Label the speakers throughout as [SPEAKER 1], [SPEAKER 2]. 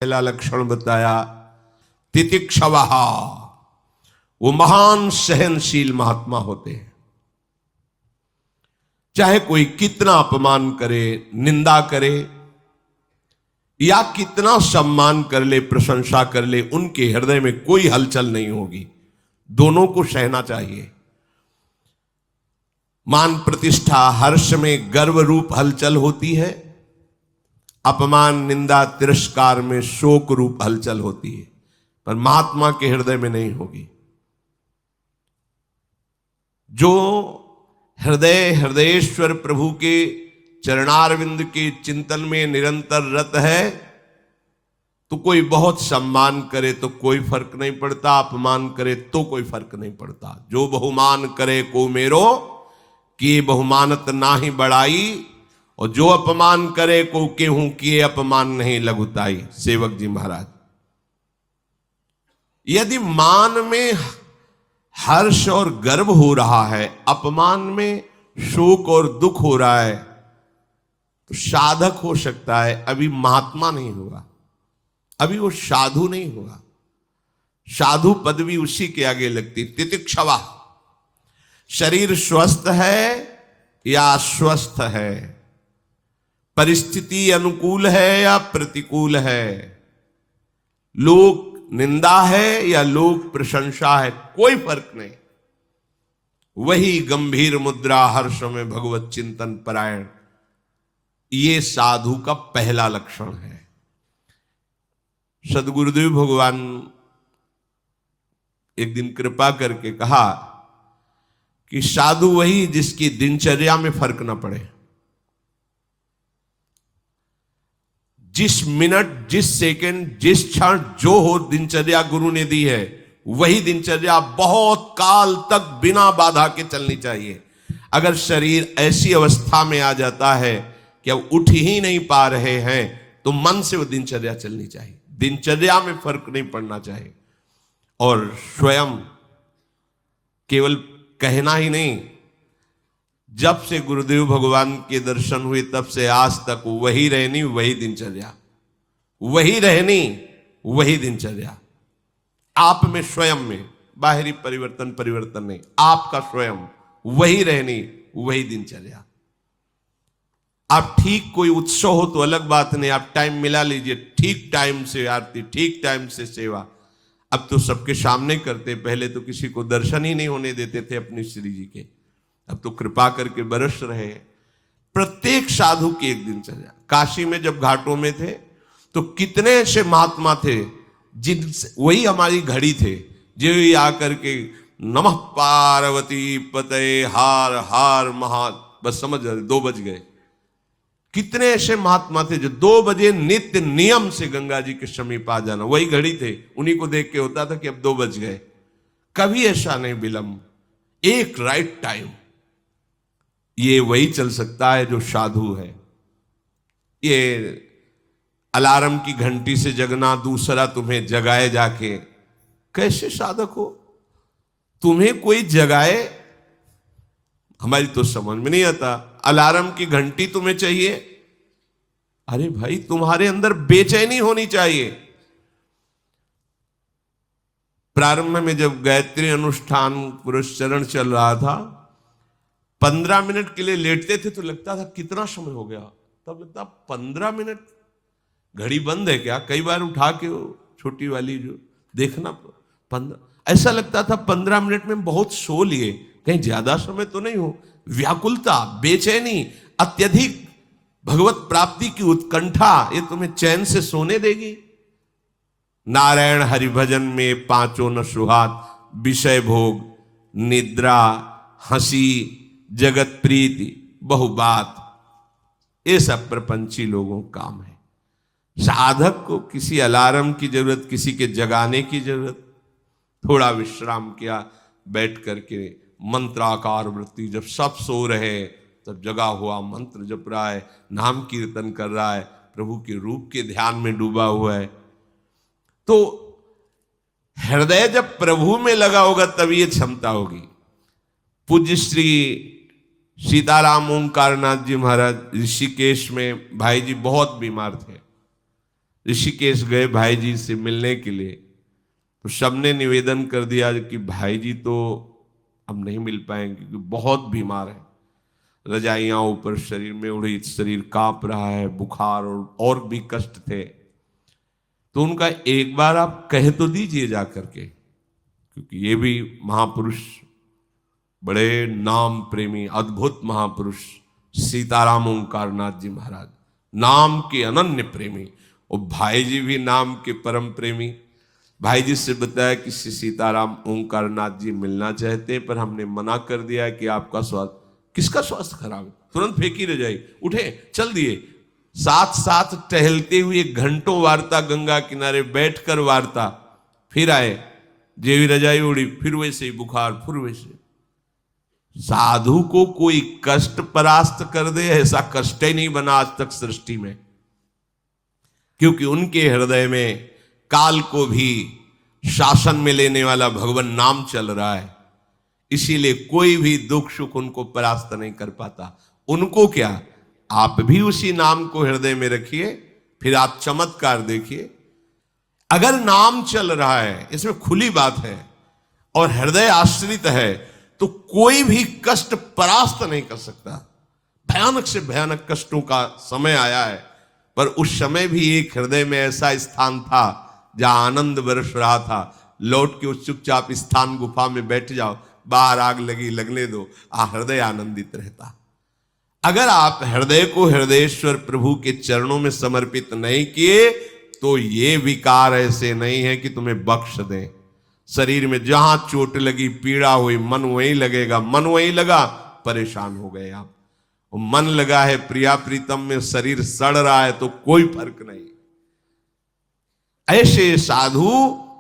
[SPEAKER 1] पहला लक्षण बताया तितिक्षवः, वो महान सहनशील महात्मा होते हैं। चाहे कोई कितना अपमान करे, निंदा करे या कितना सम्मान कर ले, प्रशंसा कर ले, उनके हृदय में कोई हलचल नहीं होगी। दोनों को सहना चाहिए। मान प्रतिष्ठा हर्ष में गर्व रूप हलचल होती है, अपमान निंदा तिरस्कार में शोक रूप हलचल होती है, पर महात्मा के हृदय में नहीं होगी। जो हृदयेश्वर प्रभु के चरणारविंद के चिंतन में निरंतर रत है, तो कोई बहुत सम्मान करे तो कोई फर्क नहीं पड़ता, अपमान करे तो कोई फर्क नहीं पड़ता। जो बहुमान करे को मेरो, किए बहुमानत नाही बढ़ाई, और जो अपमान करे को केहूं किए अपमान नहीं लघुताई। सेवक जी महाराज, यदि मान में हर्ष और गर्व हो रहा है, अपमान में शोक और दुख हो रहा है, तो साधक हो सकता है, अभी महात्मा नहीं होगा, अभी वो साधु नहीं होगा। साधु पदवी उसी के आगे लगती। तितिक्षवा, शरीर स्वस्थ है या अस्वस्थ है, परिस्थिति अनुकूल है या प्रतिकूल है, लोक निंदा है या लोक प्रशंसा है, कोई फर्क नहीं। वही गंभीर मुद्रा हर्ष में भगवत चिंतन परायण, ये साधु का पहला लक्षण है। सदगुरुदेव भगवान एक दिन कृपा करके कहा कि साधु वही जिसकी दिनचर्या में फर्क ना पड़े। जिस मिनट, जिस सेकंड, जिस क्षण जो हो दिनचर्या गुरु ने दी है, वही दिनचर्या बहुत काल तक बिना बाधा के चलनी चाहिए। अगर शरीर ऐसी अवस्था में आ जाता है कि अब उठ ही नहीं पा रहे हैं, तो मन से वो दिनचर्या चलनी चाहिए। दिनचर्या में फर्क नहीं पड़ना चाहिए। और स्वयं केवल कहना ही नहीं, जब से गुरुदेव भगवान के दर्शन हुए तब से आज तक वही रहनी, वही दिनचर्या, वही रहनी, वही दिनचर्या। आप में, स्वयं में, बाहरी परिवर्तन नहीं, आपका स्वयं वही रहनी, वही दिनचर्या। आप ठीक कोई उत्सव हो तो अलग बात नहीं, आप टाइम मिला लीजिए, ठीक टाइम से आरती, ठीक टाइम से सेवा। अब तो सबके सामने करते, पहले तो किसी को दर्शन ही नहीं होने देते थे अपनी श्री जी के, अब तो कृपा करके बरस रहे हैं। प्रत्येक साधु की एक दिनचर्या। काशी में जब घाटों में थे तो कितने ऐसे महात्मा थे जिनसे, वही हमारी घड़ी थे, जो आकर के नमः पार्वती पते हार हार महा, बस समझ 2 बज गए। कितने ऐसे महात्मा थे जो 2 बजे नित्य नियम से गंगा जी के समीप आ जाना, वही घड़ी थे, उन्हीं को देख के होता था कि अब 2 बज गए। कभी ऐसा नहीं विलंब, एक राइट टाइम। ये वही चल सकता है जो साधु है। ये अलार्म की घंटी से जगना, दूसरा तुम्हें जगाए जाके, कैसे साधक हो? तुम्हें कोई जगाए, हमारी तो समझ में नहीं आता। अलार्म की घंटी तुम्हें चाहिए? अरे भाई, तुम्हारे अंदर बेचैनी होनी चाहिए। प्रारंभ में जब गायत्री अनुष्ठान पुरस्चरण चल रहा था, 15 मिनट के लिए लेटते थे तो लगता था कितना समय हो गया, तब लगता 15 मिनट, घड़ी बंद है क्या? कई बार उठा के वो छोटी वाली जो देखना, 15, ऐसा लगता था 15 मिनट में बहुत सो लिए, कहीं ज्यादा समय तो नहीं हो। व्याकुलता, बेचैनी, अत्यधिक भगवत प्राप्ति की उत्कंठा, ये तुम्हें चैन से सोने देगी? नारायण हरि भजन में 5 न सुहात, विषय भोग, निद्रा, हंसी, जगत प्रीति, बहुबात, ये सब प्रपंची लोगों का काम है। साधक को किसी अलार्म की जरूरत, किसी के जगाने की जरूरत। थोड़ा विश्राम किया, बैठ करके मंत्राकार वृत्ति, जब सब सो रहे तब जगा हुआ मंत्र जप रहा है, नाम कीर्तन कर रहा है, प्रभु के रूप के ध्यान में डूबा हुआ है। तो हृदय जब प्रभु में लगा होगा तब ये क्षमता होगी। पूज्य श्री सीताराम ओंकारनाथ जी महाराज ऋषिकेश में, भाई जी बहुत बीमार थे, ऋषिकेश गए भाई जी से मिलने के लिए, तो सबने निवेदन कर दिया कि भाई जी तो अब नहीं मिल पाएंगे क्योंकि बहुत बीमार है, रजाइयां ऊपर शरीर में उड़ी, शरीर कांप रहा है, बुखार और भी कष्ट थे। तो उनका एक बार आप कह तो दीजिए जा करके, क्योंकि ये भी महापुरुष, बड़े नाम प्रेमी अद्भुत महापुरुष सीताराम ओंकारनाथ जी महाराज, नाम के अनन्य प्रेमी, और भाई जी भी नाम के परम प्रेमी। भाई जी से बताया कि श्री सीताराम ओंकारनाथ जी मिलना चाहते हैं, पर हमने मना कर दिया है कि आपका स्वास्थ्य, किसका स्वास्थ्य खराब है, तुरंत फेंकी रजाई, उठे चल दिए। साथ साथ टहलते हुए घंटों वार्ता, गंगा किनारे बैठकर वार्ता, फिर आए, जेवी रजाई उड़ी, फिर वैसे ही बुखार, फिर वैसे। साधु को कोई कष्ट परास्त कर दे, ऐसा कष्ट ही नहीं बना आज तक सृष्टि में, क्योंकि उनके हृदय में काल को भी शासन में लेने वाला भगवान नाम चल रहा है, इसीलिए कोई भी दुख सुख उनको परास्त नहीं कर पाता। उनको क्या, आप भी उसी नाम को हृदय में रखिए, फिर आप चमत्कार देखिए। अगर नाम चल रहा है, इसमें खुली बात है, और हृदय आश्रित है, तो कोई भी कष्ट परास्त नहीं कर सकता। भयानक से भयानक कष्टों का समय आया है, पर उस समय भी एक हृदय में ऐसा स्थान था जहां आनंद बरस रहा था। लौट के उस चुपचाप स्थान गुफा में बैठ जाओ, बाहर आग लगी लगने दो, हृदय आनंदित रहता। अगर आप हृदय को हृदयेश्वर प्रभु के चरणों में समर्पित नहीं किए, तो ये विकार ऐसे नहीं है कि तुम्हें बख्श दें। शरीर में जहां चोट लगी, पीड़ा हुई, मन वहीं लगेगा, मन वहीं लगा, परेशान हो गए आप। मन लगा है प्रिया प्रीतम में, शरीर सड़ रहा है, तो कोई फर्क नहीं। ऐसे साधु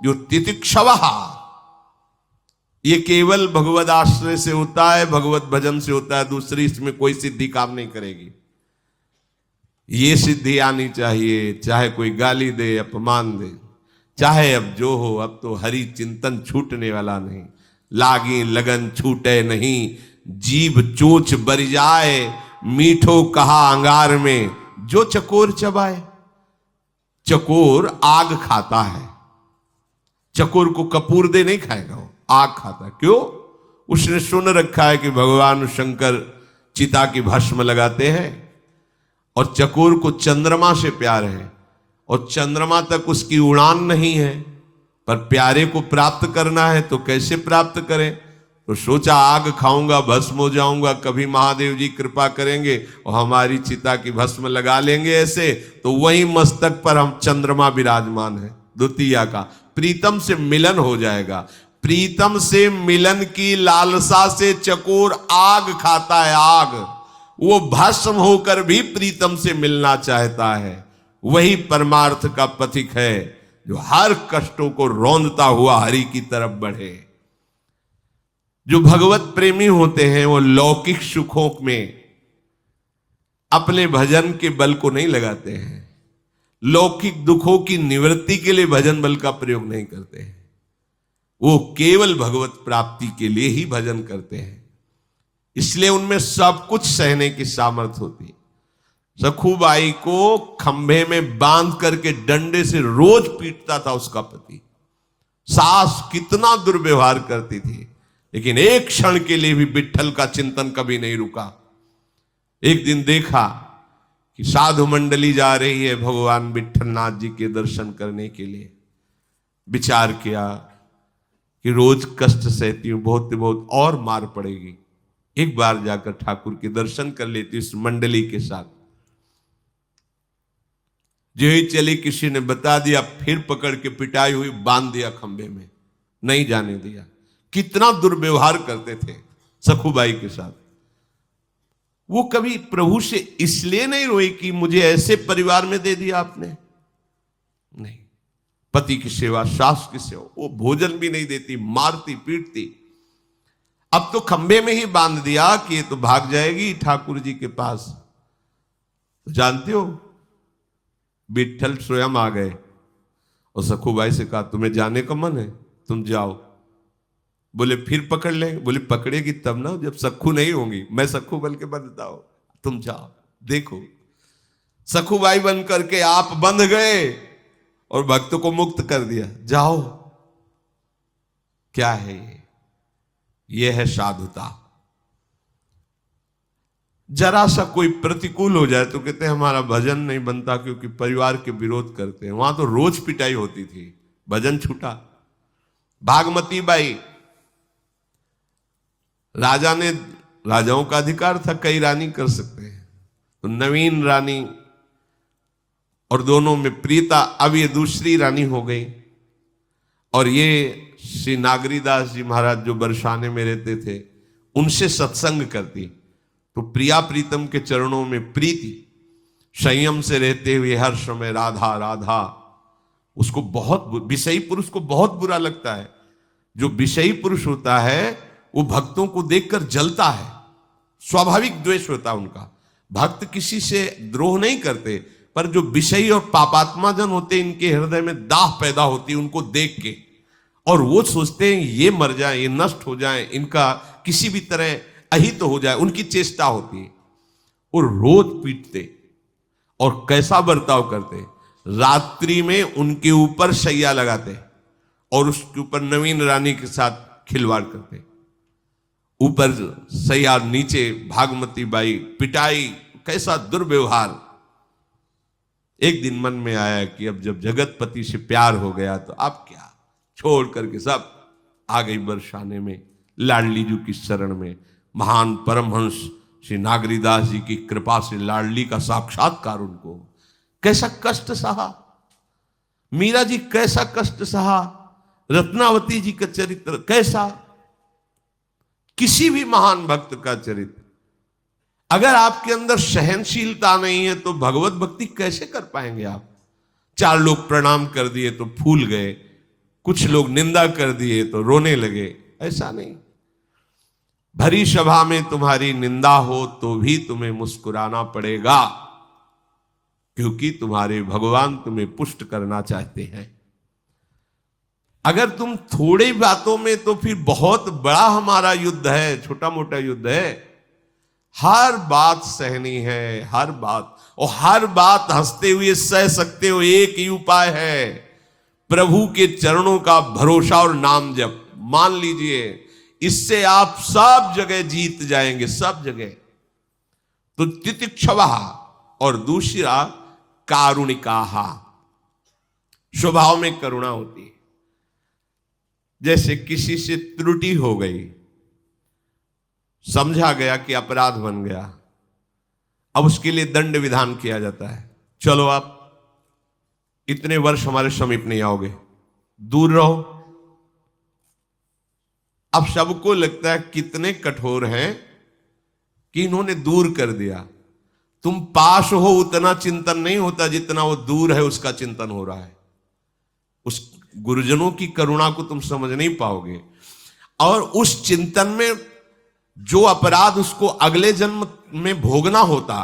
[SPEAKER 1] जो तितिक्षवः, ये केवल भगवद आश्रय से होता है, भगवत भजन से होता है, दूसरी इसमें कोई सिद्धि काम नहीं करेगी। ये सिद्धि आनी चाहिए, चाहे कोई गाली दे, अपमान दे, चाहे अब जो हो, अब तो हरि चिंतन छूटने वाला नहीं। लागी लगन छूटे नहीं, जीभ चोच बर जाए, मीठो कहा अंगार में, जो चकोर चबाए। चकोर आग खाता है, चकोर को कपूर दे नहीं खाएगा, वो आग खाता है। क्यों? उसने सुन रखा है कि भगवान शंकर चिता की भस्म लगाते हैं, और चकोर को चंद्रमा से प्यार है, और चंद्रमा तक उसकी उड़ान नहीं है, पर प्यारे को प्राप्त करना है, तो कैसे प्राप्त करें? तो सोचा आग खाऊंगा, भस्म हो जाऊंगा, कभी महादेव जी कृपा करेंगे और हमारी चिता की भस्म लगा लेंगे ऐसे, तो वही मस्तक पर हम चंद्रमा विराजमान है द्वितीया का, प्रीतम से मिलन हो जाएगा। प्रीतम से मिलन की लालसा से चकोर आग खाता है, आग। वो भस्म होकर भी प्रीतम से मिलना चाहता है। वही परमार्थ का पथिक है जो हर कष्टों को रौंदता हुआ हरि की तरफ बढ़े। जो भगवत प्रेमी होते हैं वो लौकिक सुखों में अपने भजन के बल को नहीं लगाते हैं, लौकिक दुखों की निवृत्ति के लिए भजन बल का प्रयोग नहीं करते हैं, वो केवल भगवत प्राप्ति के लिए ही भजन करते हैं। इसलिए उनमें सब कुछ सहने की सामर्थ्य होती है। सखुबाई को खंभे में बांध करके डंडे से रोज पीटता था उसका पति। सास कितना दुर्व्यवहार करती थी, लेकिन एक क्षण के लिए भी विट्ठल का चिंतन कभी नहीं रुका। एक दिन देखा कि साधु मंडली जा रही है भगवान विट्ठलनाथ जी के दर्शन करने के लिए। विचार किया कि रोज कष्ट सहती हूं, बहुत बहुत और मार पड़ेगी, एक बार जाकर ठाकुर के दर्शन कर लेती इस मंडली के साथ। जो ही चली, किसी ने बता दिया, फिर पकड़ के पिटाई हुई, बांध दिया खंभे में, नहीं जाने दिया। कितना दुर्व्यवहार करते थे सखुबाई के साथ। वो कभी प्रभु से इसलिए नहीं रोई कि मुझे ऐसे परिवार में दे दिया आपने, नहीं। पति की सेवा, सास की सेवा, वो भोजन भी नहीं देती, मारती पीटती। अब तो खंभे में ही बांध दिया कि ये तो भाग जाएगी ठाकुर जी के पास। तो जानते हो, विट्ठल स्वयं आ गए और सखुबाई से कहा तुम्हें जाने का मन है, तुम जाओ। बोले फिर पकड़ लेंगे। बोले पकड़ेगी तब ना, जब सखु नहीं होंगी, मैं सखु बन के बंधता हूं, तुम जाओ। देखो, सखुबाई बन करके आप बंध गए और भक्त को मुक्त कर दिया, जाओ। क्या है ये है साधुता। जरा सा कोई प्रतिकूल हो जाए तो कहते हैं हमारा भजन नहीं बनता क्योंकि परिवार के विरोध करते हैं। वहां तो रोज पिटाई होती थी, भजन छूटा। भागमती बाई, राजा ने, राजाओं का अधिकार था, कई रानी कर सकते हैं, तो नवीन रानी और दोनों में प्रियता, अब ये दूसरी रानी हो गई। और ये श्री नागरीदास जी महाराज जो बरसाने में रहते थे, उनसे सत्संग करती, तो प्रिया प्रीतम के चरणों में प्रीति, संयम से रहते हुए हर समय राधा राधा। उसको बहुत, विषयी पुरुष को बहुत बुरा लगता है। जो विषयी पुरुष होता है वो भक्तों को देखकर जलता है, स्वाभाविक द्वेष होता है उनका। भक्त किसी से द्रोह नहीं करते, पर जो विषयी और पापात्मा जन होते हैं, इनके हृदय में दाह पैदा होती है उनको देख के, और वो सोचते हैं ये मर जाए, ये नष्ट हो जाए, इनका किसी भी तरह अहित हो जाए, उनकी चेष्टा होती है। वो रोज पीटते और कैसा बर्ताव करते, रात्रि में उनके ऊपर शैया लगाते और उसके ऊपर नवीन रानी के साथ खिलवाड़ करते। ऊपर सैया, नीचे भागमती बाई, पिटाई, कैसा दुर्व्यवहार। एक दिन मन में आया कि अब जब जगतपति से प्यार हो गया तो अब क्या, छोड़ करके सब आ गई बरसाने में, लाडली जी की शरण में। महान परमहंस श्री नागरीदास जी की कृपा से लाडली का साक्षात्कार उनको। कैसा कष्ट सहा मीरा जी, कैसा कष्ट सहा। रत्नावती जी का चरित्र कैसा, किसी भी महान भक्त का चरित्र। अगर आपके अंदर सहनशीलता नहीं है तो भगवत भक्ति कैसे कर पाएंगे आप। 4 लोग प्रणाम कर दिए तो फूल गए, कुछ लोग निंदा कर दिए तो रोने लगे, ऐसा नहीं। भरी सभा में तुम्हारी निंदा हो तो भी तुम्हें मुस्कुराना पड़ेगा, क्योंकि तुम्हारे भगवान तुम्हें पुष्ट करना चाहते हैं। अगर तुम थोड़ी बातों में, तो फिर बहुत बड़ा हमारा युद्ध है, छोटा मोटा युद्ध है। हर बात सहनी है, हर बात, और हर बात हंसते हुए सह सकते हो। एक ही उपाय है, प्रभु के चरणों का भरोसा और नाम जप। मान लीजिए, इससे आप सब जगह जीत जाएंगे, सब जगह। तो तितिक्षवा, और दूसरा कारुणिकाहा, स्वभाव में करुणा होती है। जैसे किसी से त्रुटि हो गई, समझा गया कि अपराध बन गया, अब उसके लिए दंड विधान किया जाता है। चलो आप इतने वर्ष हमारे समीप नहीं आओगे, दूर रहो। अब सबको लगता है कितने कठोर हैं कि इन्होंने दूर कर दिया। तुम पास हो उतना चिंतन नहीं होता जितना वो दूर है उसका चिंतन हो रहा है। उस गुरुजनों की करुणा को तुम समझ नहीं पाओगे, और उस चिंतन में जो अपराध उसको अगले जन्म में भोगना होता,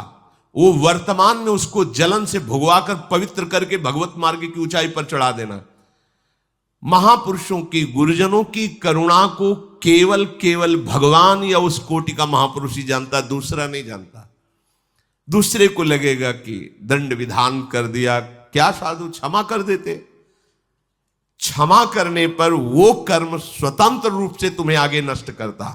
[SPEAKER 1] वो वर्तमान में उसको जलन से भुगवा कर पवित्र करके भगवत मार्ग की ऊंचाई पर चढ़ा देना। महापुरुषों की, गुरुजनों की करुणा को केवल भगवान या उस कोटि का महापुरुष ही जानता, दूसरा नहीं जानता। दूसरे को लगेगा कि दंड विधान कर दिया, क्या साधु क्षमा कर देते। क्षमा करने पर वो कर्म स्वतंत्र रूप से तुम्हें आगे नष्ट करता,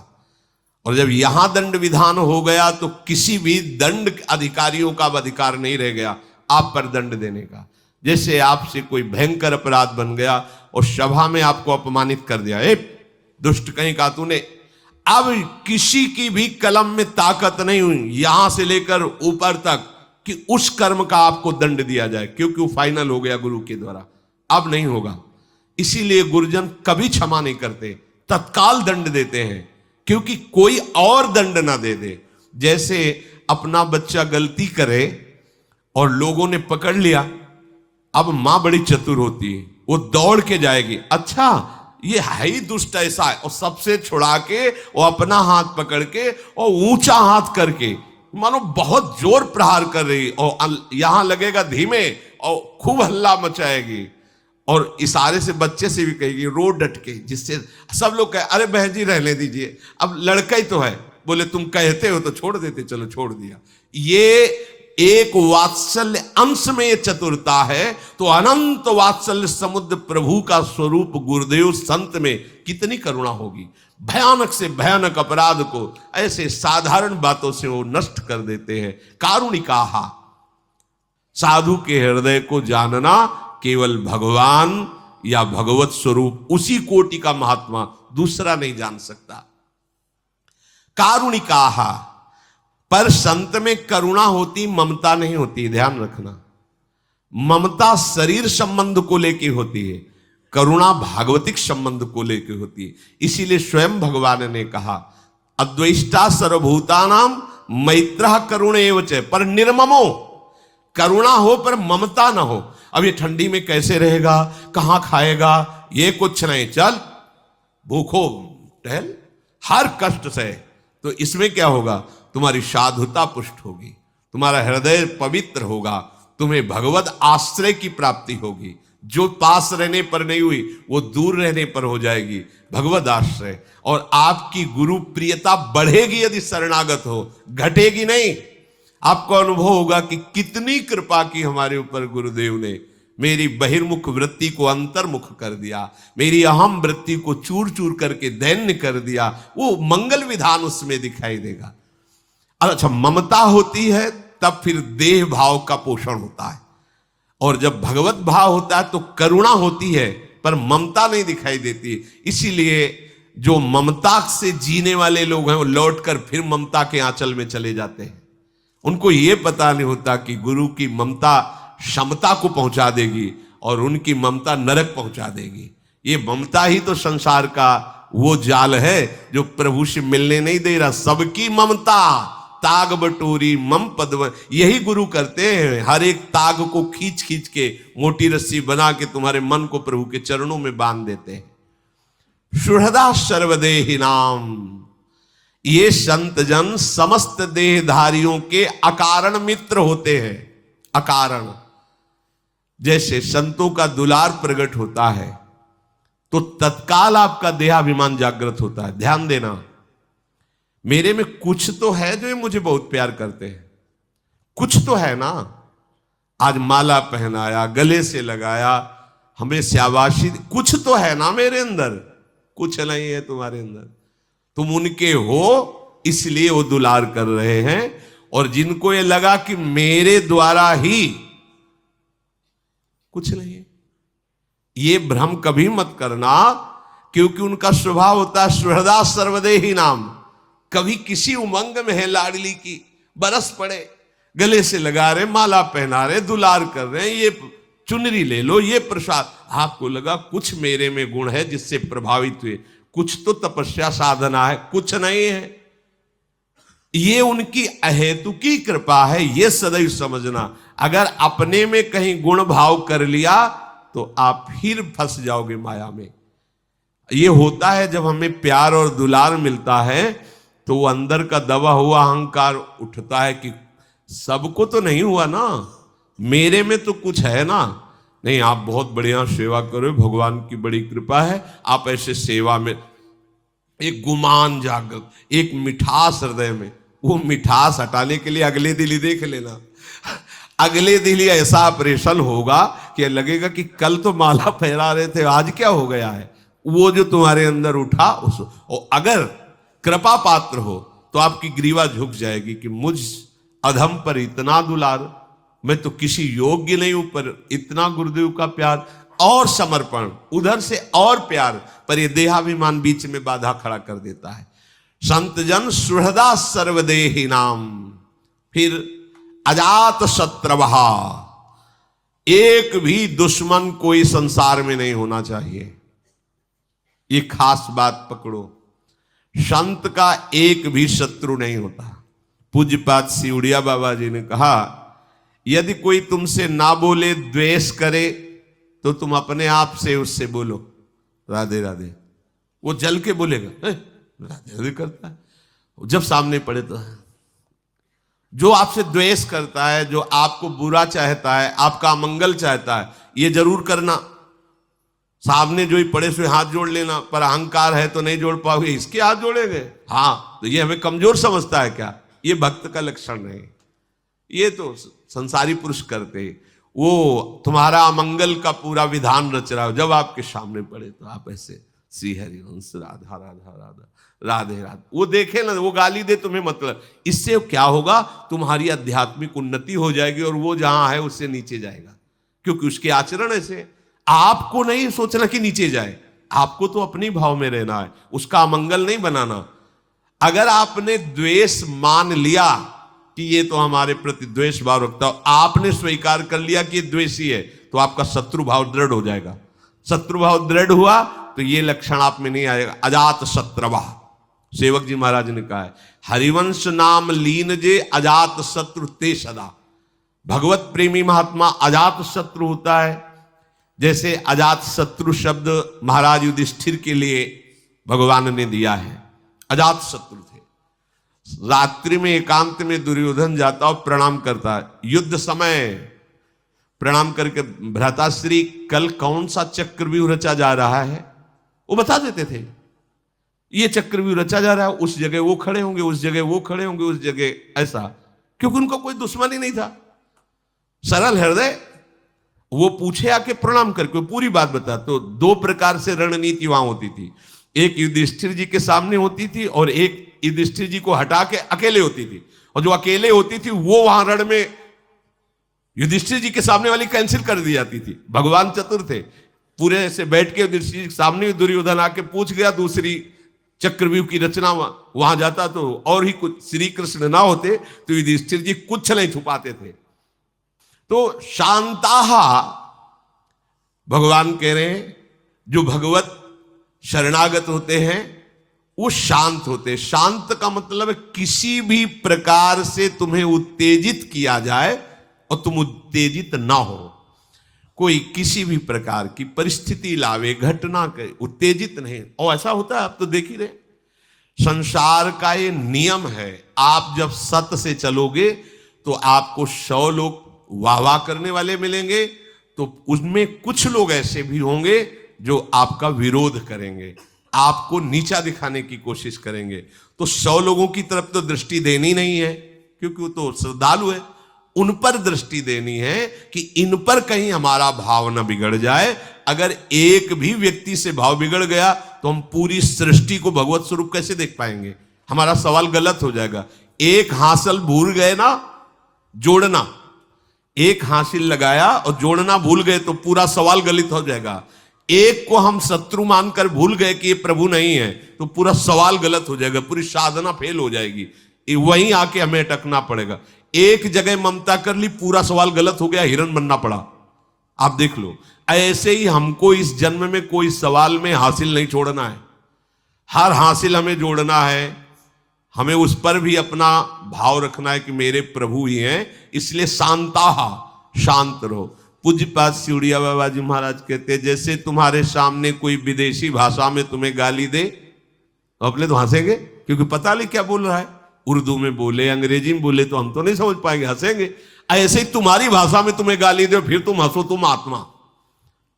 [SPEAKER 1] और जब यहां दंड विधान हो गया तो किसी भी दंड अधिकारियों का अब अधिकार नहीं रह गया आप पर दंड देने का। जैसे आपसे कोई भयंकर अपराध बन गया और सभा में आपको अपमानित कर दिया, ए दुष्ट कहीं का तूने, अब किसी की भी कलम में ताकत नहीं हुई यहां से लेकर ऊपर तक कि उस कर्म का आपको दंड दिया जाए, क्योंकि वो फाइनल हो गया गुरु के द्वारा, अब नहीं होगा। इसीलिए गुरुजन कभी क्षमा नहीं करते, तत्काल दंड देते हैं, क्योंकि कोई और दंड ना दे दे। जैसे अपना बच्चा गलती करे और लोगों ने पकड़ लिया, अब मां बड़ी चतुर होती है, वो दौड़ के जाएगी, अच्छा ये है ही दुष्ट ऐसा है, और सबसे छुड़ा के वो अपना हाथ पकड़ के और ऊंचा हाथ करके मानो बहुत जोर प्रहार कर रही, और यहां लगेगा धीमे और खूब हल्ला मचाएगी, और इशारे से बच्चे से भी कहेगी रो डट के, जिससे सब लोग कहे अरे बहन जी रहने दीजिए, अब लड़का ही तो है, बोले तुम कहते हो तो छोड़ देते, चलो छोड़ दिया। ये एक वात्सल्य अंश में ये चतुरता है, तो अनंत वात्सल्य समुद्र प्रभु का स्वरूप गुरुदेव संत में कितनी करुणा होगी। भयानक से भयानक अपराध को ऐसे साधारण बातों से वो नष्ट कर देते हैं। कारुणिकाहा, साधु के हृदय को जानना केवल भगवान या भगवत स्वरूप, उसी कोटि का महात्मा दूसरा नहीं जान सकता। कारुणिकाहा, पर संत में करुणा होती, ममता नहीं होती, ध्यान रखना। ममता शरीर संबंध को लेके होती है, करुणा भागवतिक संबंध को लेके होती है। इसीलिए स्वयं भगवान ने कहा, अद्वैष्टा सर्वभूतानाम मैत्रः करुणैव च, पर निर्ममो, करुणा हो पर ममता ना हो। अब ये ठंडी में कैसे रहेगा, कहां खाएगा, ये कुछ नहीं, चल भूखो टहल, हर कष्ट से। तो इसमें क्या होगा, तुम्हारी साधुता पुष्ट होगी, तुम्हारा हृदय पवित्र होगा, तुम्हें भगवत आश्रय की प्राप्ति होगी। जो पास रहने पर नहीं हुई वो दूर रहने पर हो जाएगी भगवत आश्रय। और आपकी गुरु प्रियता बढ़ेगी यदि शरणागत हो, घटेगी नहीं। आपको अनुभव होगा कि कितनी कृपा की हमारे ऊपर गुरुदेव ने, मेरी बहिर्मुख वृत्ति को अंतर्मुख कर दिया, मेरी अहम वृत्ति को चूर चूर करके दैन्य कर दिया। वो मंगल विधान उसमें दिखाई देगा। अच्छा, ममता होती है तब फिर देह भाव का पोषण होता है, और जब भगवत भाव होता है तो करुणा होती है पर ममता नहीं दिखाई देती। इसीलिए जो ममता से जीने वाले लोग हैं वो लौटकर फिर ममता के आंचल में चले जाते हैं। उनको ये पता नहीं होता कि गुरु की ममता क्षमता को पहुंचा देगी और उनकी ममता नरक पहुंचा देगी। ये ममता ही तो संसार का वो जाल है जो प्रभु से मिलने नहीं दे रहा। सबकी ममता ताग बटोरी मम पद्म, यही गुरु करते हैं। हर एक ताग को खींच खींच के मोटी रस्सी बना के तुम्हारे मन को प्रभु के चरणों में बांध देते हैं। सुहृदा सर्वदेहि नाम, ये संत जन समस्त देहधारियों के अकारण मित्र होते हैं। अकारण, जैसे संतों का दुलार प्रकट होता है तो तत्काल आपका देहाभिमान जागृत होता है। ध्यान देना, मेरे में कुछ तो है जो ये मुझे बहुत प्यार करते हैं, कुछ तो है ना। आज माला पहनाया, गले से लगाया, हमें शाबाशी, कुछ तो है ना मेरे अंदर। कुछ नहीं है तुम्हारे अंदर, तुम उनके हो इसलिए वो दुलार कर रहे हैं। और जिनको ये लगा कि मेरे द्वारा ही कुछ नहीं है, ये भ्रम कभी मत करना, क्योंकि उनका स्वभाव होता है सुहृदा सर्वदेहि नाम। कभी किसी उमंग में है लाडली की, बरस पड़े, गले से लगा रहे, माला पहना रहे, दुलार कर रहे हैं, ये चुनरी ले लो, ये प्रसाद। आपको लगा कुछ मेरे में गुण है जिससे प्रभावित हुए, कुछ तो तपस्या साधना है, कुछ नहीं है। ये उनकी अहेतुकी कृपा है, ये सदैव समझना। अगर अपने में कहीं गुण भाव कर लिया तो आप फिर फंस जाओगे माया में। ये होता है जब हमें प्यार और दुलार मिलता है तो वो अंदर का दबा हुआ अहंकार उठता है कि सबको तो नहीं हुआ ना, मेरे में तो कुछ है ना। नहीं, आप बहुत बढ़िया सेवा करो, भगवान की बड़ी कृपा है, आप ऐसे सेवा में। एक गुमान जागृत, एक मिठास हृदय में, वो मिठास हटाने के लिए अगले दिन ही देख लेना। अगले दिन ही ऐसा ऑपरेशन होगा कि लगेगा कि कल तो माला फहरा रहे थे, आज क्या हो गया है। वो जो तुम्हारे अंदर उठा और अगर कृपा पात्र हो तो आपकी ग्रीवा झुक जाएगी कि मुझ अधम पर इतना दुलार, मैं तो किसी योग्य नहीं हूं, पर इतना गुरुदेव का प्यार और समर्पण, उधर से और प्यार, पर ये देहाभिमान बीच में बाधा खड़ा कर देता है। संत जन सुहृदा सर्वदेहि नाम। फिर अजात शत्रवहा, एक भी दुश्मन कोई संसार में नहीं होना चाहिए। ये खास बात पकड़ो, संत का एक भी शत्रु नहीं होता। पूज्यपाद सिउड़िया बाबा जी ने कहा, यदि कोई तुमसे ना बोले, द्वेष करे, तो तुम अपने आप से उससे बोलो राधे राधे। वो जल के बोलेगा राधे राधे करता है, जब सामने पड़े तो। जो आपसे द्वेष करता है, जो आपको बुरा चाहता है, आपका अमंगल चाहता है, ये जरूर करना। सामने जो ही पड़े से हाथ जोड़ लेना, पर अहंकार है तो नहीं जोड़ पाओगे, इसके हाथ जोड़ेंगे। हाँ, तो ये हमें कमजोर समझता है क्या? ये भक्त का लक्षण नहीं, ये तो संसारी पुरुष करते, वो तुम्हारा अमंगल का पूरा विधान रच रहा हो, जब आपके सामने पड़े तो आप ऐसे श्री हरिवंश राधा राधा राधा राधे राधे, वो देखे ना, वो गाली दे तुम्हें, मतलब इससे क्या होगा, तुम्हारी आध्यात्मिक उन्नति हो जाएगी और वो जहां है उससे नीचे जाएगा, क्योंकि उसके आचरण ऐसे। आपको नहीं सोचना कि नीचे जाए, आपको तो अपनी भाव में रहना है, उसका अमंगल नहीं बनाना। अगर आपने द्वेष मान लिया कि ये तो हमारे प्रति द्वेष भाव रखता हो, आपने स्वीकार कर लिया कि ये द्वेषी है, तो आपका शत्रु भाव दृढ़ हो जाएगा। शत्रु भाव दृढ़ हुआ तो ये लक्षण आप में नहीं आएगा। अजात शत्रवा, सेवक जी महाराज ने कहा है, हरिवंश नाम लीन जे अजात शत्रु ते सदा। भगवत प्रेमी महात्मा अजात शत्रु होता है। जैसे अजात शत्रु शब्द महाराज युधिष्ठिर के लिए भगवान ने दिया है, अजात शत्रु थे। रात्रि में एकांत में दुर्योधन जाता और प्रणाम करता है, युद्ध समय प्रणाम करके, भ्राताश्री कल कौन सा चक्रव्यूह रचा जा रहा है, वो बता देते थे। ये चक्रव्यूह रचा जा रहा है, उस जगह वो खड़े होंगे, उस जगह वो खड़े होंगे, उस जगह ऐसा, क्योंकि उनका कोई दुश्मन ही नहीं था, सरल हृदय। वो पूछे आके प्रणाम करके पूरी बात बता। तो दो प्रकार से रणनीति वहां होती थी, एक युधिष्ठिर जी के सामने होती थी और एक युधिष्ठिर जी को हटा के अकेले होती थी। और जो अकेले होती थी वो वहां रण में युधिष्ठिर जी के सामने वाली कैंसिल कर दी जाती थी। भगवान चतुर थे, पूरे से बैठ के युधिष्ठिर जी के सामने दुर्योधन आके पूछ गया दूसरी चक्रव्यूह की रचना, वहां जाता तो और ही कुछ, श्री कृष्ण ना होते तो युधिष्ठिर जी कुछ नहीं छुपाते थे। तो शांताहा, भगवान कह रहे हैं जो भगवत शरणागत होते हैं वो शांत होते हैं। शांत का मतलब है किसी भी प्रकार से तुम्हें उत्तेजित किया जाए और तुम उत्तेजित ना हो। कोई किसी भी प्रकार की परिस्थिति लावे, घटना के, उत्तेजित नहीं। और ऐसा होता है, आप तो देख ही रहे, संसार का ये नियम है, आप जब सत्य से चलोगे तो आपको 100 लोग वाह वाह करने वाले मिलेंगे, तो उसमें कुछ लोग ऐसे भी होंगे जो आपका विरोध करेंगे, आपको नीचा दिखाने की कोशिश करेंगे। तो 100 लोगों की तरफ तो दृष्टि देनी नहीं है, क्योंकि वो तो श्रद्धालु है। उन पर दृष्टि देनी है कि इन पर कहीं हमारा भाव न बिगड़ जाए। अगर एक भी व्यक्ति से भाव बिगड़ गया तो हम पूरी सृष्टि को भगवत स्वरूप कैसे देख पाएंगे, हमारा सवाल गलत हो जाएगा। एक हासिल भूल गए ना जोड़ना, एक हासिल लगाया और जोड़ना भूल गए तो पूरा सवाल गलत हो जाएगा। एक को हम शत्रु मानकर भूल गए कि ये प्रभु नहीं है तो पूरा सवाल गलत हो जाएगा, पूरी साधना फेल हो जाएगी, वहीं आके हमें अटकना पड़ेगा। एक जगह ममता कर ली, पूरा सवाल गलत हो गया, हिरण बनना पड़ा। आप देख लो, ऐसे ही हमको इस जन्म में कोई सवाल में हासिल नहीं छोड़ना है, हर हासिल हमें जोड़ना है। हमें उस पर भी अपना भाव रखना है कि मेरे प्रभु ही हैं, इसलिए शांताहा, शांत रहो। पूज्यपाद सिउड़िया बाबा जी महाराज कहते हैं, जैसे तुम्हारे सामने कोई विदेशी भाषा में तुम्हें गाली दे तो अपने तो हंसेंगे, क्योंकि पता नहीं क्या बोल रहा है, उर्दू में बोले, अंग्रेजी में बोले तो हम तो नहीं समझ पाएंगे, हंसेंगे। ऐसे ही तुम्हारी भाषा में तुम्हें गाली दे फिर तुम हंसो, तुम आत्मा।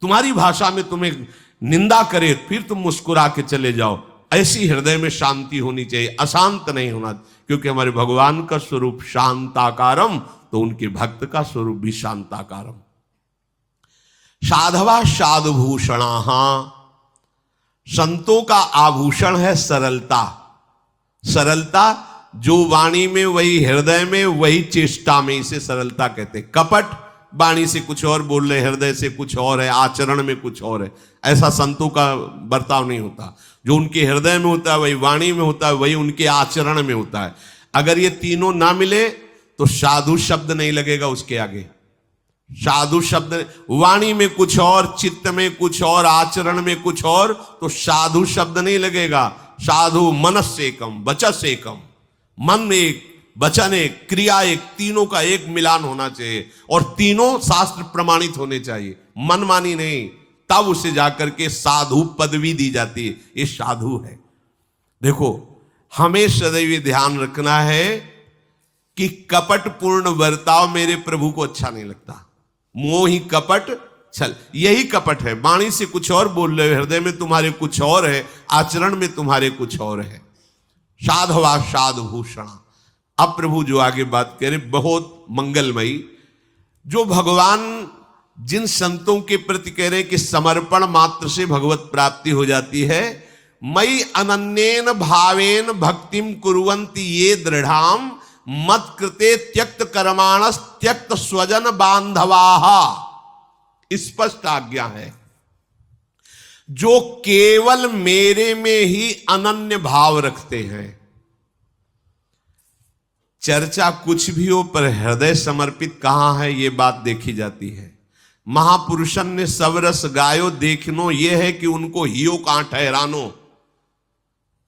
[SPEAKER 1] तुम्हारी भाषा में तुम्हें निंदा करे फिर तुम मुस्कुरा के चले जाओ। ऐसी हृदय में शांति होनी चाहिए, अशांत नहीं होना, क्योंकि हमारे भगवान का स्वरूप शांताकारम, तो उनके भक्त का स्वरूप भी शांताकारम। साधवा साधुभूषणा, संतों का आभूषण है सरलता। सरलता जो वाणी में वही हृदय में वही चेष्टा में, इसे सरलता कहते हैं। कपट वाणी से कुछ और बोल रहे, हृदय से कुछ और है, आचरण में कुछ और है, ऐसा संतों का बर्ताव नहीं होता। जो उनके हृदय में होता है वही वाणी में होता है, वही उनके आचरण में होता है। अगर ये तीनों ना मिले तो साधु शब्द नहीं लगेगा उसके आगे। साधु शब्द वाणी में कुछ और, चित्त में कुछ और, आचरण में कुछ और, तो साधु शब्द नहीं लगेगा। साधु मनस एकम वचस एकम, मन एक, वचन एक, क्रिया एक, तीनों का एक मिलान होना चाहिए और तीनों शास्त्र प्रमाणित होने चाहिए, मनमानी नहीं। तब उसे जाकर के साधु पदवी दी जाती है, ये साधु है। देखो, हमें सदैव ध्यान रखना है कि कपट पूर्ण बर्ताव मेरे प्रभु को अच्छा नहीं लगता। मोह ही कपट छल, यही कपट है। वाणी से कुछ और बोल रहे हो, हृदय में तुम्हारे कुछ और है, आचरण में तुम्हारे कुछ और है। साधवा साधुभूषण, अब प्रभु जो आगे बात कह रहे बहुत मंगलमयी, जो भगवान जिन संतों के प्रति कह रहे कि समर्पण मात्र से भगवत प्राप्ति हो जाती है, मई अनन्येन भावेन भक्तिम कुर्वन्ति ये दृढ़ाम मत कृते त्यक्त कर्माणस त्यक्त स्वजन बांधवाः। स्पष्ट आज्ञा है, जो केवल मेरे में ही अनन्य भाव रखते हैं। चर्चा कुछ भी हो पर हृदय समर्पित कहां है, यह बात देखी जाती है। महापुरुषन ने सब रस गायो देखनो, यह है कि उनको हियो कहां ठहरानो।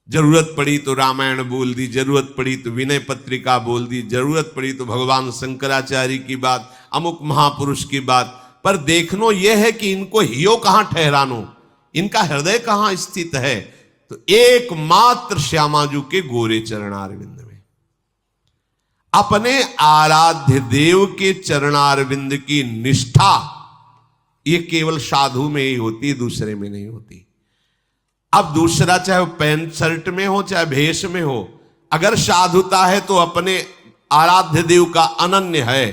[SPEAKER 1] जरूरत पड़ी तो रामायण बोल दी, जरूरत पड़ी तो विनय पत्रिका बोल दी, जरूरत पड़ी तो भगवान शंकराचार्य की बात, अमुक महापुरुष की बात, पर देखनो यह है कि इनको हियो कहां ठहरानो, इनका हृदय कहां स्थित है। तो एकमात्र श्यामाजू के गोरे चरणारविंद में, अपने आराध्य देव के चरणारविंद की निष्ठा ये केवल साधु में ही होती, दूसरे में नहीं होती। अब दूसरा चाहे वो पैंट शर्ट में हो चाहे भेष में हो, अगर साधुता है तो अपने आराध्य देव का अनन्य है।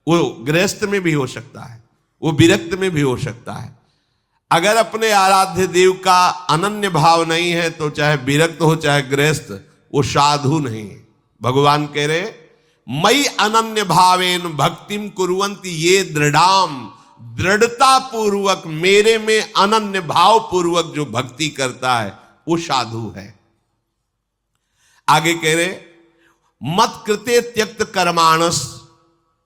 [SPEAKER 1] वो गृहस्थ में भी हो सकता है, वो विरक्त में भी हो सकता है। अगर अपने आराध्य देव का अनन्य भाव नहीं है तो चाहे विरक्त हो चाहे गृहस्थ, वो साधु नहीं है। भगवान कह रहे मई अनन्य भावेन भक्तिम कुर्वन्ति ये दृढ़ाम, दृढ़ता पूर्वक मेरे में अनन्य भाव पूर्वक जो भक्ति करता है वो साधु है। आगे कह रहे मत कृते त्यक्त कर्माणस,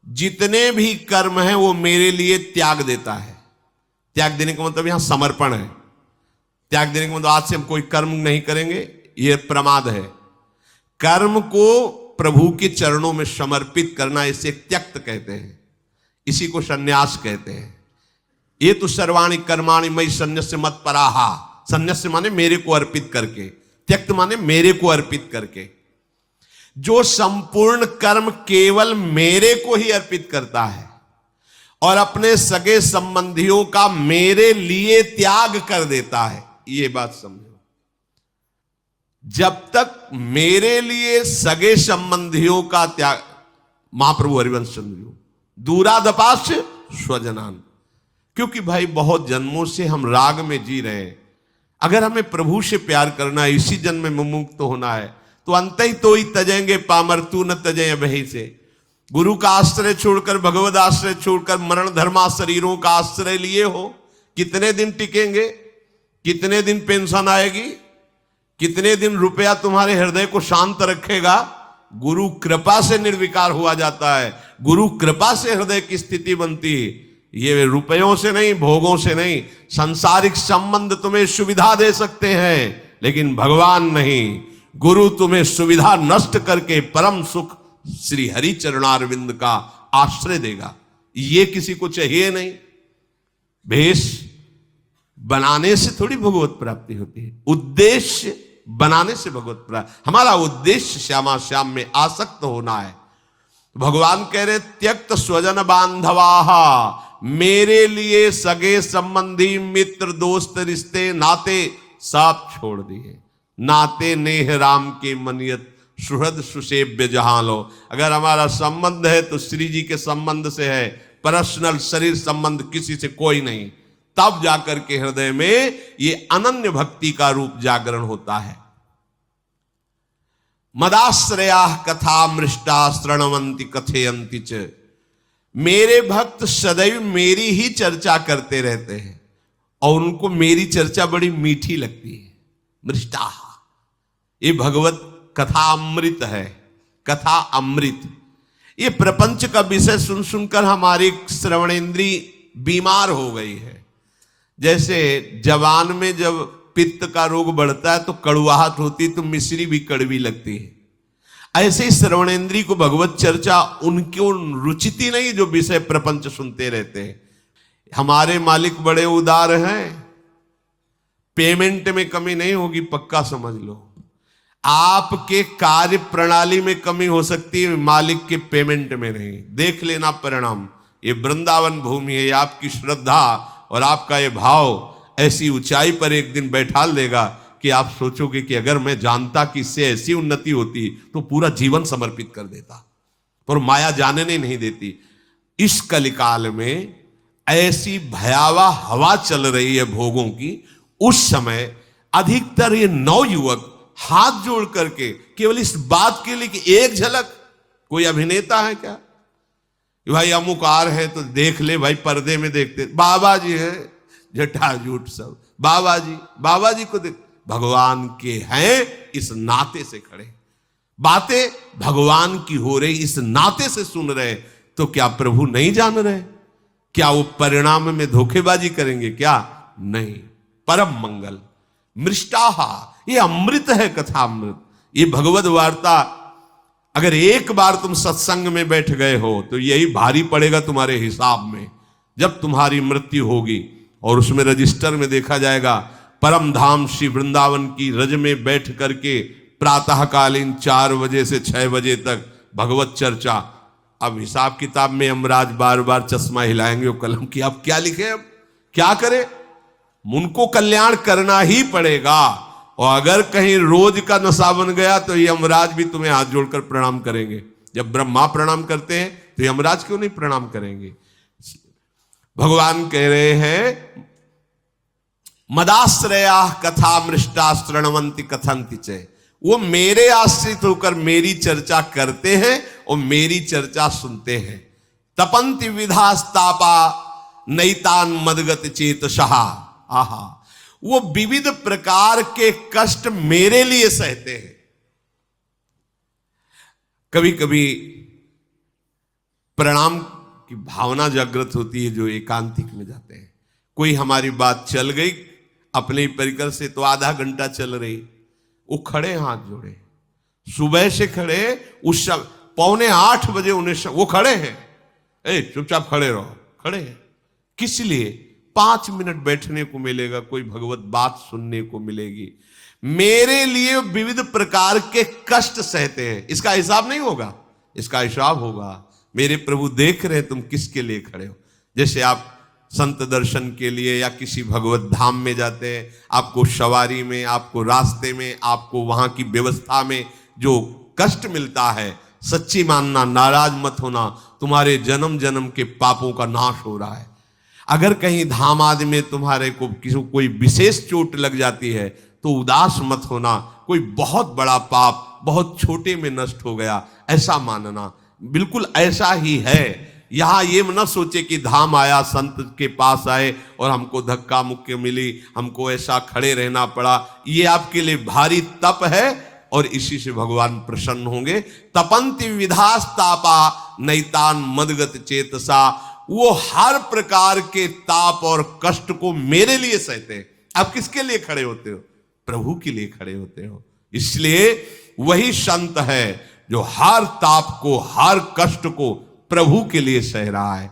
[SPEAKER 1] जितने भी कर्म हैं वो मेरे लिए त्याग देता है। त्याग देने का मतलब यहां समर्पण है। त्याग देने का मतलब आज से हम कोई कर्म नहीं करेंगे, यह प्रमाद है। कर्म को प्रभु के चरणों में समर्पित करना, इसे त्यक्त कहते हैं, इसी को संन्यास कहते हैं। ये तो सर्वाणि कर्माणि मयि संन्यस्य मत पराहा, संन्यास माने मेरे को अर्पित करके, त्यक्त माने मेरे को अर्पित करके। जो संपूर्ण कर्म केवल मेरे को ही अर्पित करता है और अपने सगे संबंधियों का मेरे लिए त्याग कर देता है, ये बात समझो। जब तक मेरे लिए सगे संबंधियों का त्याग, महाप्रभु हरिवंश चंद्र दूरादपास्य स्वजनान, क्योंकि भाई बहुत जन्मों से हम राग में जी रहे हैं। अगर हमें प्रभु से प्यार करना है, इसी जन्म में मुमुक्त होना है, तो अंत ही तो ही तजेंगे पामर तू न तजे बही से। गुरु का आश्रय छोड़कर, भगवद आश्रय छोड़कर मरण धर्मा शरीरों का आश्रय लिए हो, कितने दिन टिकेंगे? कितने दिन पेंशन आएगी? कितने दिन रुपया तुम्हारे हृदय को शांत रखेगा? गुरु कृपा से निर्विकार हुआ जाता है, गुरु कृपा से हृदय की स्थिति बनती है। ये रुपयों से नहीं, भोगों से नहीं। सांसारिक संबंध तुम्हें सुविधा दे सकते हैं, लेकिन भगवान नहीं। गुरु तुम्हें सुविधा नष्ट करके परम सुख श्री हरि चरणारविंद का आश्रय देगा। ये किसी को चाहिए नहीं। भेष बनाने से थोड़ी भगवत प्राप्ति होती है, उद्देश्य बनाने से भगवत प्राप्ति। हमारा उद्देश्य श्यामा श्याम में आसक्त होना है। भगवान कह रहे त्यक्त स्वजन बांधवाहा, मेरे लिए सगे संबंधी मित्र दोस्त रिश्ते नाते सब छोड़ दिए। नाते नेह राम के मनियत सुहृद सुसेव्य जहां लो। अगर हमारा संबंध है तो श्री जी के संबंध से है, पर्सनल शरीर संबंध किसी से कोई नहीं। तब जाकर के हृदय में ये अनन्य भक्ति का रूप जागरण होता है। मदाश्रया कथा मृष्टा श्रणवंती कथयंती च, मेरे भक्त सदैव मेरी ही चर्चा करते रहते हैं और उनको मेरी चर्चा बड़ी मीठी लगती है। मृष्टा, ये भगवत कथा अमृत है। कथा अमृत, ये प्रपंच का विषय सुन सुनकर हमारी श्रवणेंद्री बीमार हो गई है। जैसे जवान में जब पित्त का रोग बढ़ता है तो कड़वाहट होती, तो मिश्री भी कड़वी लगती है। ऐसे ही श्रवणेंद्री को भगवत चर्चा उनको रुचिती नहीं जो विषय प्रपंच सुनते रहते हैं। हमारे मालिक बड़े उदार हैं, पेमेंट में कमी नहीं होगी, पक्का समझ लो। आपके कार्य प्रणाली में कमी हो सकती है, मालिक के पेमेंट में नहीं। देख लेना परिणाम। ये वृंदावन भूमि है, आपकी श्रद्धा और आपका ये भाव ऐसी ऊंचाई पर एक दिन बैठा देगा कि आप सोचोगे कि अगर मैं जानता कि इससे ऐसी उन्नति होती तो पूरा जीवन समर्पित कर देता, पर माया जानने नहीं देती। इस कलिकाल में ऐसी भयावह हवा चल रही है भोगों की, उस समय अधिकतर ये नवयुवक हाथ जोड़ करके केवल इस बात के लिए कि एक झलक, कोई अभिनेता है क्या कि भाई अमुक आ रहे हैं तो देख ले भाई, पर्दे में देखते, बाबा जी है जटा झूठ सब, बाबा जी को देख, भगवान के हैं इस नाते से खड़े, बातें भगवान की हो रही इस नाते से सुन रहे, तो क्या प्रभु नहीं जान रहे? क्या वो परिणाम में धोखेबाजी करेंगे क्या? नहीं। परम मंगल मृष्टाहा, ये अमृत है, कथा अमृत, ये भगवद वार्ता। अगर एक बार तुम सत्संग में बैठ गए हो तो यही भारी पड़ेगा तुम्हारे हिसाब में, जब तुम्हारी मृत्यु होगी और उसमें रजिस्टर में देखा जाएगा परम धाम श्री वृंदावन की रज में बैठ करके प्रातःकालीन 4 बजे से 6 बजे तक भगवत चर्चा। अब हिसाब किताब में यमराज बार बार चश्मा हिलाएंगे वो कलम की, अब क्या लिखे, अब क्या करें? उनको कल्याण करना ही पड़ेगा। और अगर कहीं रोज का नशा बन गया तो यमराज भी तुम्हें हाथ जोड़कर प्रणाम करेंगे। जब ब्रह्मा प्रणाम करते हैं तो यमराज क्यों नहीं प्रणाम करेंगे? भगवान कह रहे हैं मदाश्रया कथा मृष्टा श्रणवंती कथंति च, वो मेरे आश्रित होकर मेरी चर्चा करते हैं और मेरी चर्चा सुनते हैं। तपंति विधास्तापा नैतान मदगत चेतसः, आहा, वो विविध प्रकार के कष्ट मेरे लिए सहते हैं। कभी कभी प्रणाम की भावना जागृत होती है जो एकांतिक में जाते हैं। कोई हमारी बात चल गई अपने परिकर से तो आधा घंटा चल रही, वो खड़े हाथ जोड़े, सुबह से खड़े, उस 7:45 बजे उन्हें वो खड़े हैं, ए चुपचाप खड़े रहो, खड़े हैं किस लिए? 5 मिनट बैठने को मिलेगा, कोई भगवत बात सुनने को मिलेगी। मेरे लिए विविध प्रकार के कष्ट सहते हैं, इसका हिसाब नहीं होगा, इसका हिसाब होगा। मेरे प्रभु देख रहे हैं तुम किसके लिए खड़े हो। जैसे आप संत दर्शन के लिए या किसी भगवत धाम में जाते हैं, आपको सवारी में, आपको रास्ते में, आपको वहां की व्यवस्था में जो कष्ट मिलता है, सच्ची मानना, नाराज मत होना, तुम्हारे जन्म जन्म के पापों का नाश हो रहा है। अगर कहीं धाम आदि में तुम्हारे को किसी कोई विशेष चोट लग जाती है तो उदास मत होना, कोई बहुत बड़ा पाप बहुत छोटे में नष्ट हो गया ऐसा मानना, बिल्कुल ऐसा ही है। यहां ये न सोचे कि धाम आया, संत के पास आए और हमको धक्का मुक्की मिली, हमको ऐसा खड़े रहना पड़ा, ये आपके लिए भारी तप है और इसी से भगवान प्रसन्न होंगे। तपंति विधास्तापा नैतान मदगत चेतसा, वो हर प्रकार के ताप और कष्ट को मेरे लिए सहते हैं। आप किसके लिए खड़े होते हो? प्रभु के लिए खड़े होते हो। इसलिए वही संत है जो हर ताप को, हर कष्ट को प्रभु के लिए सह रहा है।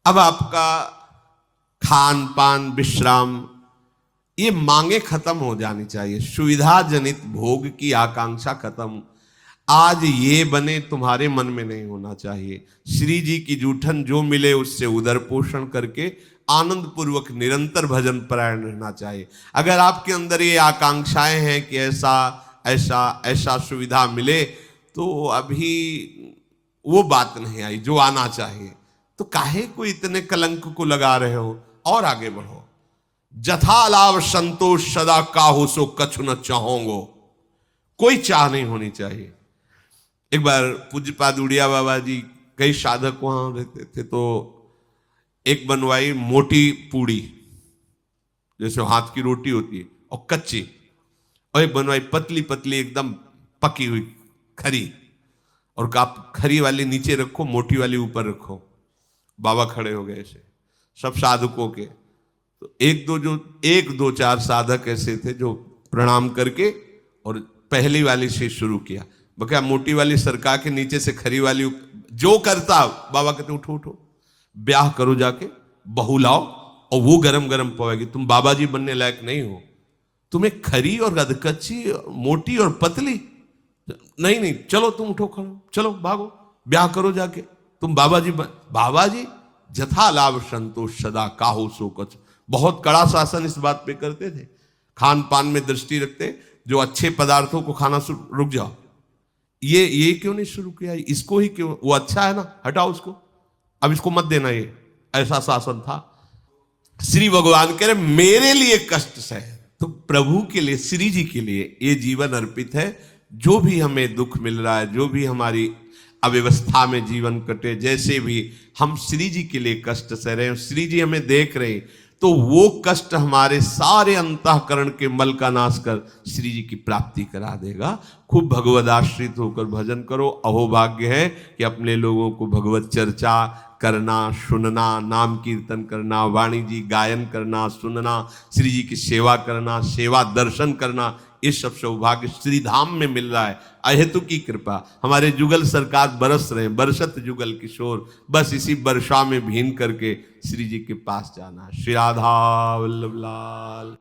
[SPEAKER 1] अब आपका खान पान विश्राम ये मांगे खत्म हो जानी चाहिए, सुविधा जनित भोग की आकांक्षा खत्म। आज ये बने तुम्हारे मन में नहीं होना चाहिए। श्री जी की जूठन जो मिले उससे उदर पोषण करके आनंद पूर्वक निरंतर भजन परायण रहना चाहिए। अगर आपके अंदर ये आकांक्षाएं हैं कि ऐसा ऐसा ऐसा सुविधा मिले, तो अभी वो बात नहीं आई जो आना चाहिए, तो काहे को इतने कलंक को लगा रहे हो? और आगे बढ़ो। जथा लाभ संतोष सदा काहू सो कछु न चाहोंगो, कोई चाह नहीं होनी चाहिए। एक बार पूज्यपाद उड़िया बाबा जी, कई साधक वहां रहते थे, तो एक बनवाई मोटी पूड़ी, जैसे हाथ की रोटी होती है और कच्ची, और एक बनवाई पतली पतली एकदम पकी हुई खरी, और आप खरी वाली नीचे रखो, मोटी वाली ऊपर रखो। बाबा खड़े हो गए ऐसे सब साधकों के, तो एक दो चार साधक ऐसे थे जो प्रणाम करके और पहली वाली से शुरू किया। बका मोटी वाली सरका के नीचे से खरी वाली जो करता, बाबा कहते उठो उठो, ब्याह करो जाके, बहू लाओ और वो गरम गरम पवेगी। तुम बाबा जी बनने लायक नहीं हो, तुम्हें खरी और अधकच्ची, मोटी और पतली नहीं, चलो तुम उठो, खड़ो, चलो भागो, ब्याह करो जाके, तुम बाबा जी जथा लाभ संतोष सदा काहो सो कछ। बहुत कड़ा शासन इस बात पे करते थे, खान पान में दृष्टि रखते, जो अच्छे पदार्थों को खाना रुक जाओ। ये क्यों नहीं शुरू किया, इसको ही क्यों, वो अच्छा है ना, हटाओ उसको, अब इसको मत देना, ये ऐसा शासन था। श्री भगवान कह रहे मेरे लिए कष्ट सहे, तो प्रभु के लिए, श्री जी के लिए ये जीवन अर्पित है। जो भी हमें दुख मिल रहा है, जो भी हमारी अव्यवस्था में जीवन कटे, जैसे भी हम श्री जी के लिए कष्ट सह रहे हैं, श्री जी हमें देख रहे हैं, तो वो कष्ट हमारे सारे अंतःकरण के मल का नाश कर श्री जी की प्राप्ति करा देगा। खूब भगवद आश्रित होकर भजन करो। अहोभाग्य है कि अपने लोगों को भगवत चर्चा करना, सुनना, नाम कीर्तन करना, वाणी जी गायन करना, सुनना, श्री जी की सेवा करना, सेवा दर्शन करना, ये सब सौभाग्य श्री धाम में मिल रहा है। अहेतु की कृपा, हमारे जुगल सरकार बरस रहे हैं, बरसत जुगल किशोर, बस इसी वर्षा में भीन करके श्री जी के पास जाना। श्री राधा वल्लभ लाल।